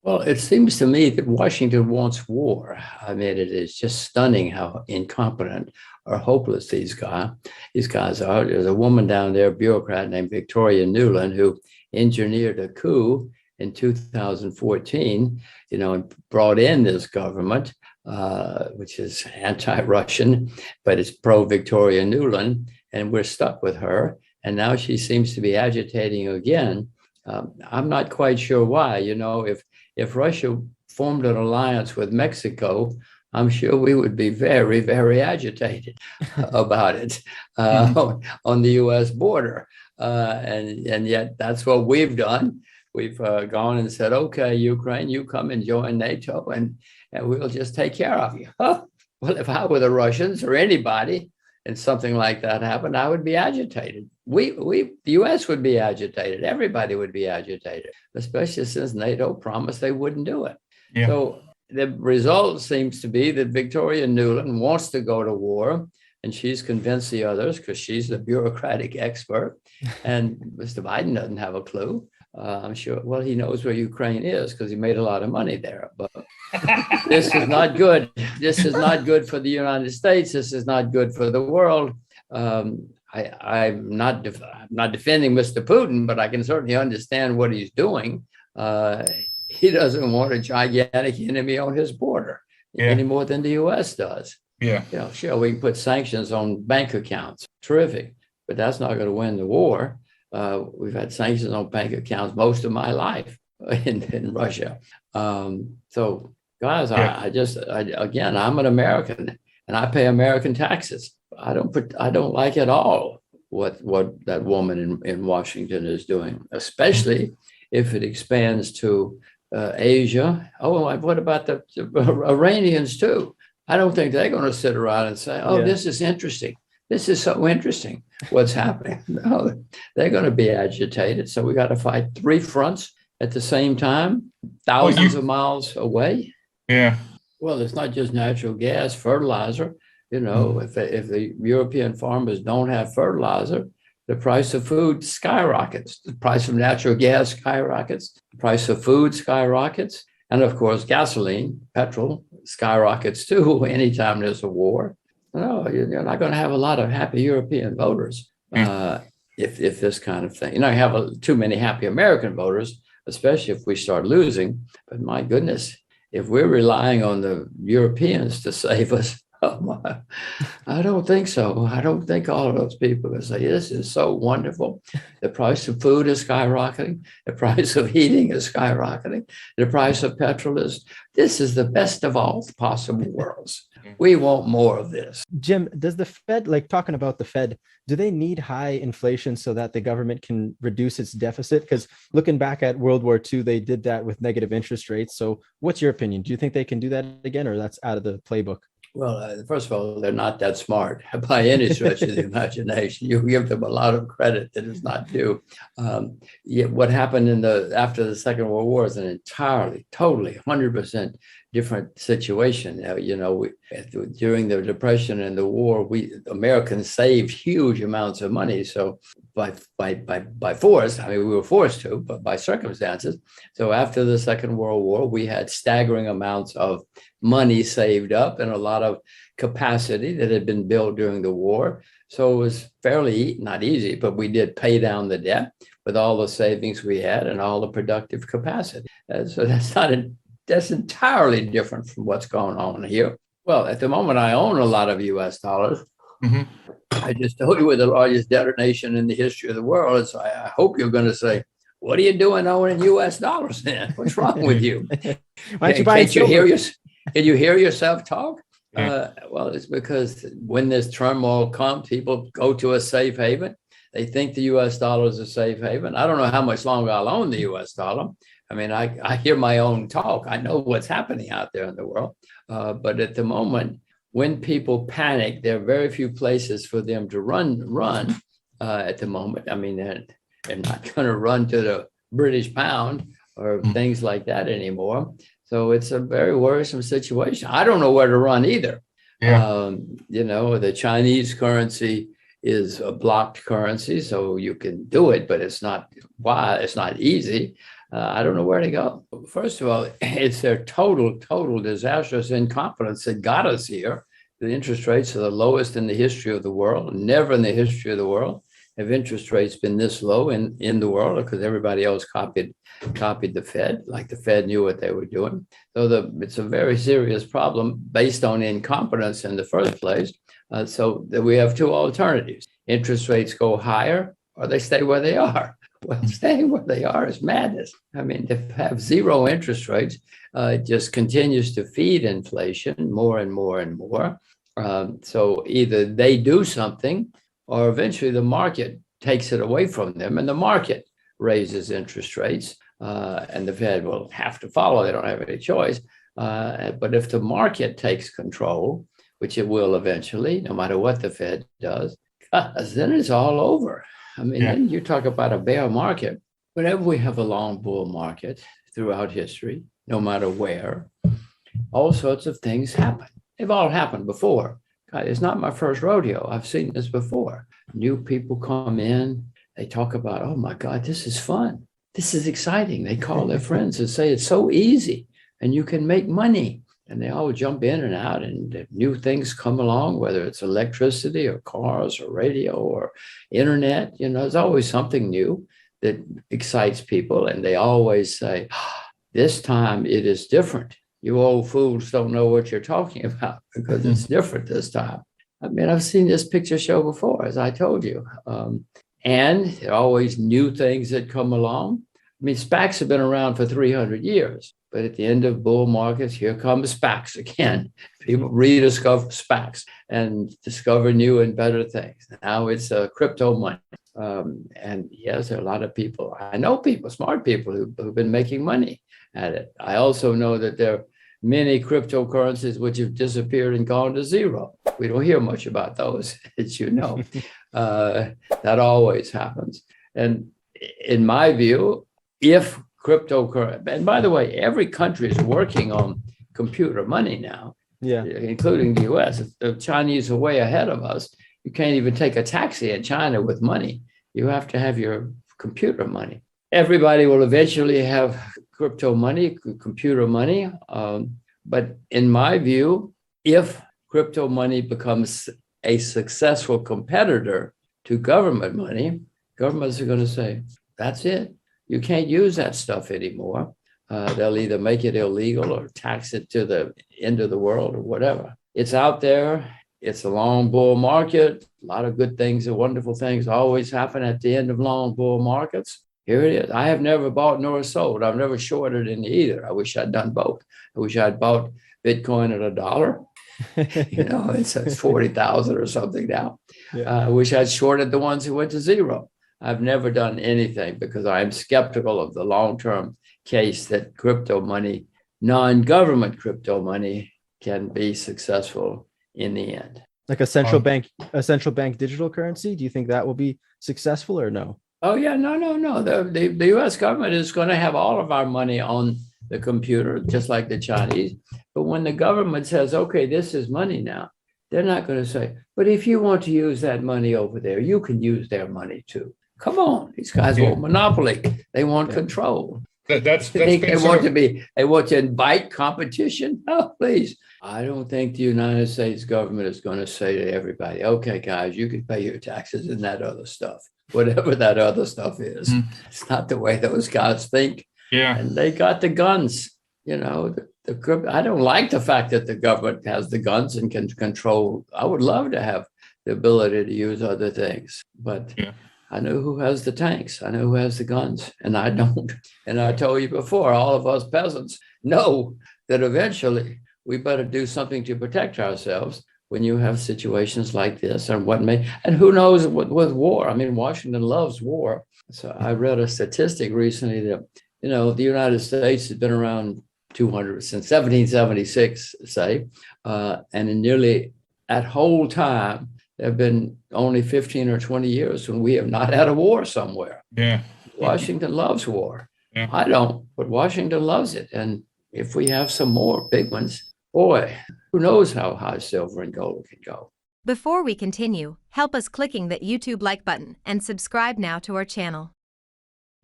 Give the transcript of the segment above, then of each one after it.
Well, it seems to me that Washington wants war. I mean, it is just stunning how incompetent or hopeless these guys are. There's a woman down there, a bureaucrat named Victoria Nuland, who engineered a coup in 2014, and brought in this government, which is anti-Russian, but it's pro-Victoria Nuland, and we're stuck with her. And now she seems to be agitating again. I'm not quite sure why. If Russia formed an alliance with Mexico, I'm sure we would be very, very agitated about it on the U.S. border. And yet that's what we've done. We've gone and said, okay, Ukraine, you come and join NATO and we'll just take care of you. Well, if I were the Russians or anybody and something like that happened, I would be agitated. The U.S. would be agitated. Everybody would be agitated, especially since NATO promised they wouldn't do it. Yeah. So the result seems to be that Victoria Nuland wants to go to war, and she's convinced the others because she's the bureaucratic expert. And Mr. Biden doesn't have a clue. I'm sure, well, he knows where Ukraine is because he made a lot of money there. But this is not good. This is not good for the United States. This is not good for the world. I'm not defending Mr. Putin, but I can certainly understand what he's doing. He doesn't want a gigantic enemy on his border any more than the U.S. does. Yeah. Sure, we can put sanctions on bank accounts. Terrific. But that's not going to win the war. We've had sanctions on bank accounts most of my life in Russia. So, guys, again, I'm an American and I pay American taxes. I don't like at all what that woman in Washington is doing, especially if it expands to Asia. Oh, what about the Iranians too? I don't think they're going to sit around and say, oh, this is interesting. This is so interesting what's happening. No, they're going to be agitated. So we got to fight three fronts at the same time, thousands of miles away. Yeah. Well, it's not just natural gas, fertilizer. If the European farmers don't have fertilizer, the price of food skyrockets. The price of natural gas skyrockets. The price of food skyrockets. And of course, gasoline, petrol skyrockets too anytime there's a war. No, you're not going to have a lot of happy European voters if this kind of thing. You have too many happy American voters, especially if we start losing. But my goodness, if we're relying on the Europeans to save us, I don't think so. I don't think all of those people will say, this is so wonderful. The price of food is skyrocketing. The price of heating is skyrocketing. The price of petrol this is the best of all possible worlds. We want more of this. Jim, does the Fed, talking about the Fed, do they need high inflation so that the government can reduce its deficit? Because looking back at World War II, they did that with negative interest rates. So what's your opinion? Do you think they can do that again, or that's out of the playbook? Well, first of all, they're not that smart by any stretch of the imagination. You give them a lot of credit that is not due. Yet what happened after the Second World War is an entirely, totally, 100% different situation. During the Depression and the war, Americans saved huge amounts of money. So by force, we were forced to, but by circumstances. So after the Second World War, we had staggering amounts of money saved up and a lot of capacity that had been built during the war. So it was fairly, not easy, but we did pay down the debt with all the savings we had and all the productive capacity. So that's entirely different from what's going on here. Well, at the moment, I own a lot of US dollars. Mm-hmm. I just told you we're the largest debtor nation in the history of the world. And so I hope you're going to say, what are you doing owning US dollars then? What's wrong with you? Why don't you buy Can you hear yourself talk? Well, it's because when this turmoil comes, people go to a safe haven. They think the US dollar is a safe haven. I don't know how much longer I'll own the US dollar. I hear my own talk. I know what's happening out there in the world. But at the moment, when people panic, there are very few places for them to run at the moment. They're not going to run to the British pound or things like that anymore. So it's a very worrisome situation. I don't know where to run either. Yeah. The Chinese currency is a blocked currency, so you can do it, but it's not easy. I don't know where to go. First of all, it's their total disastrous incompetence that got us here. The interest rates are the lowest in the history of the world. Never in the history of the world have interest rates been this low in the world, because everybody else copied the Fed, like the Fed knew what they were doing. So it's a very serious problem based on incompetence in the first place. So that we have two alternatives. Interest rates go higher or they stay where they are. Well, staying where they are is madness. I mean, to have zero interest rates, it just continues to feed inflation more and more and more. So either they do something, or eventually the market takes it away from them, and the market raises interest rates, and the Fed will have to follow. They don't have any choice. But if the market takes control, which it will eventually, no matter what the Fed does, then it's all over. I mean, then you talk about a bear market. Whenever we have a long bull market throughout history, no matter where, all sorts of things happen. They've all happened before. God, it's not my first rodeo. I've seen this before. New people come in. They talk about, oh my God, this is fun. This is exciting. They call their friends and say, it's so easy and you can make money. And they all jump in and out, and new things come along, whether it's electricity or cars or radio or internet. There's always something new that excites people. And they always say, this time it is different. You old fools don't know what you're talking about, because it's different this time. I mean, I've seen this picture show before, as I told you. And there are always new things that come along. I mean, SPACs have been around for 300 years. But at the end of bull markets, here come SPACs again. People rediscover SPACs and discover new and better things. Now it's crypto money. And yes, there are a lot of people. I know people, smart people, who've been making money at it. I also know that there are many cryptocurrencies which have disappeared and gone to zero. We don't hear much about those, as you know. That always happens. And in my view, if cryptocurrency, and by the way, every country is working on computer money now, including the US. The Chinese are way ahead of us. You can't even take a taxi in China with money. You have to have your computer money. Everybody will eventually have crypto money, computer money. But in my view, if crypto money becomes a successful competitor to government money, governments are going to say, that's it. You can't use that stuff anymore. They'll either make it illegal or tax it to the end of the world or whatever. It's out there. It's a long bull market. A lot of good things and wonderful things always happen at the end of long bull markets. Here it is. I have never bought nor sold. I've never shorted in either. I wish I'd done both. I wish I'd bought Bitcoin at $1. It's 40,000 or something now. I wish I'd shorted the ones who went to zero. I've never done anything because I'm skeptical of the long-term case that crypto money, non-government crypto money, can be successful in the end. Like a central bank digital currency? Do you think that will be successful or no? Oh yeah, no. The U.S. government is going to have all of our money on the computer, just like the Chinese. But when the government says, okay, this is money now, they're not going to say, but if you want to use that money over there, you can use their money too. Come on, these guys want monopoly. They want control. That's they want to invite competition. Oh, please. I don't think the United States government is going to say to everybody, okay, guys, you can pay your taxes and that other stuff, whatever that other stuff is. It's not the way those guys think. Yeah. And they got the guns. I don't like the fact that the government has the guns and can control. I would love to have the ability to use other things, but I know who has the tanks. I know who has the guns, and I don't. And I told you before, all of us peasants know that eventually we better do something to protect ourselves when you have situations like this and and who knows with war. I mean, Washington loves war. So I read a statistic recently that, the United States has been around 200 since 1776, say, and in nearly that whole time, there have been only 15 or 20 years when we have not had a war somewhere. Yeah. Washington loves war. Yeah. I don't, but Washington loves it. And if we have some more big ones, boy, who knows how high silver and gold can go. Before we continue, help us clicking that YouTube like button and subscribe now to our channel.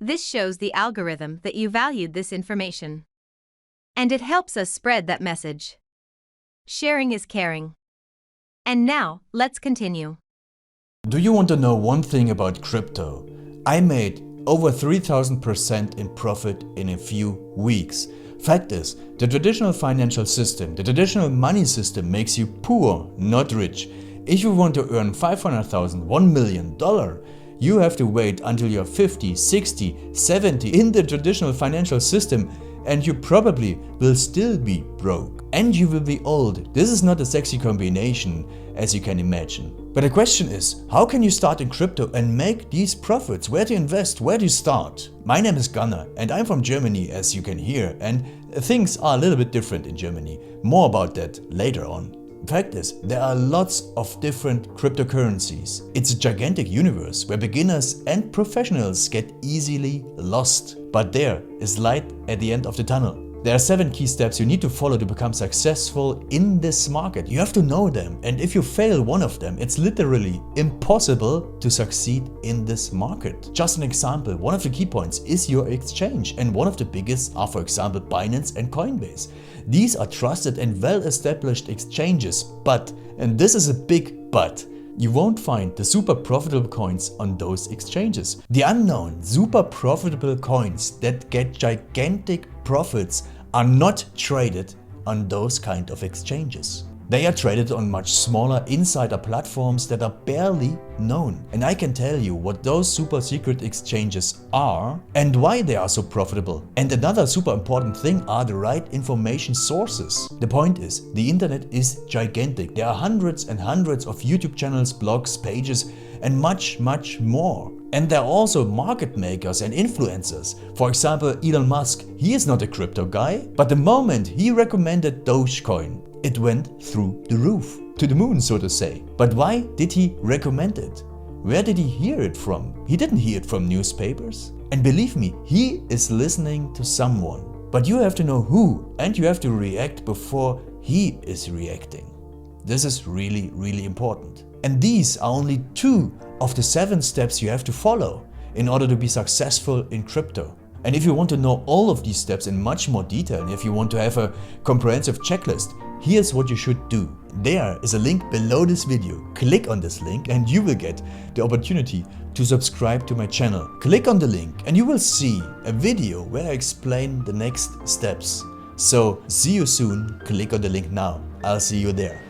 This shows the algorithm that you valued this information. And it helps us spread that message. Sharing is caring. And now, let's continue. Do you want to know one thing about crypto? I made over 3000% in profit in a few weeks. Fact is, the traditional financial system, the traditional money system makes you poor, not rich. If you want to earn $500,000, $1 million, you have to wait until you're 50, 60, 70 in the traditional financial system, and you probably will still be broke. And you will be old. This is not a sexy combination, as you can imagine. But the question is, how can you start in crypto and make these profits? Where to invest? Where to start? My name is Gunnar and I'm from Germany, as you can hear, and things are a little bit different in Germany. More about that later on. Fact is, there are lots of different cryptocurrencies. It's a gigantic universe where beginners and professionals get easily lost. But there is light at the end of the tunnel. There are 7 key steps you need to follow to become successful in this market. You have to know them, and if you fail one of them, it's literally impossible to succeed in this market. Just an example, one of the key points is your exchange, and one of the biggest are, for example, Binance and Coinbase. These are trusted and well-established exchanges, but, and this is a big but, you won't find the super profitable coins on those exchanges. The unknown super profitable coins that get gigantic profits are not traded on those kind of exchanges. They are traded on much smaller insider platforms that are barely known. And I can tell you what those super secret exchanges are and why they are so profitable. And another super important thing are the right information sources. The point is, the internet is gigantic. There are hundreds and hundreds of YouTube channels, blogs, pages, and much more. And there are also market makers and influencers. For example, Elon Musk, he is not a crypto guy, but the moment he recommended Dogecoin, it went through the roof, to the moon, so to say. But why did he recommend it? Where did he hear it from? He didn't hear it from newspapers. And believe me, he is listening to someone. But you have to know who, and you have to react before he is reacting. This is really important. And these are only 2 of the 7 steps you have to follow in order to be successful in crypto. And if you want to know all of these steps in much more detail, and if you want to have a comprehensive checklist, here's what you should do. There is a link below this video. Click on this link and you will get the opportunity to subscribe to my channel. Click on the link and you will see a video where I explain the next steps. So see you soon. Click on the link now. I'll see you there.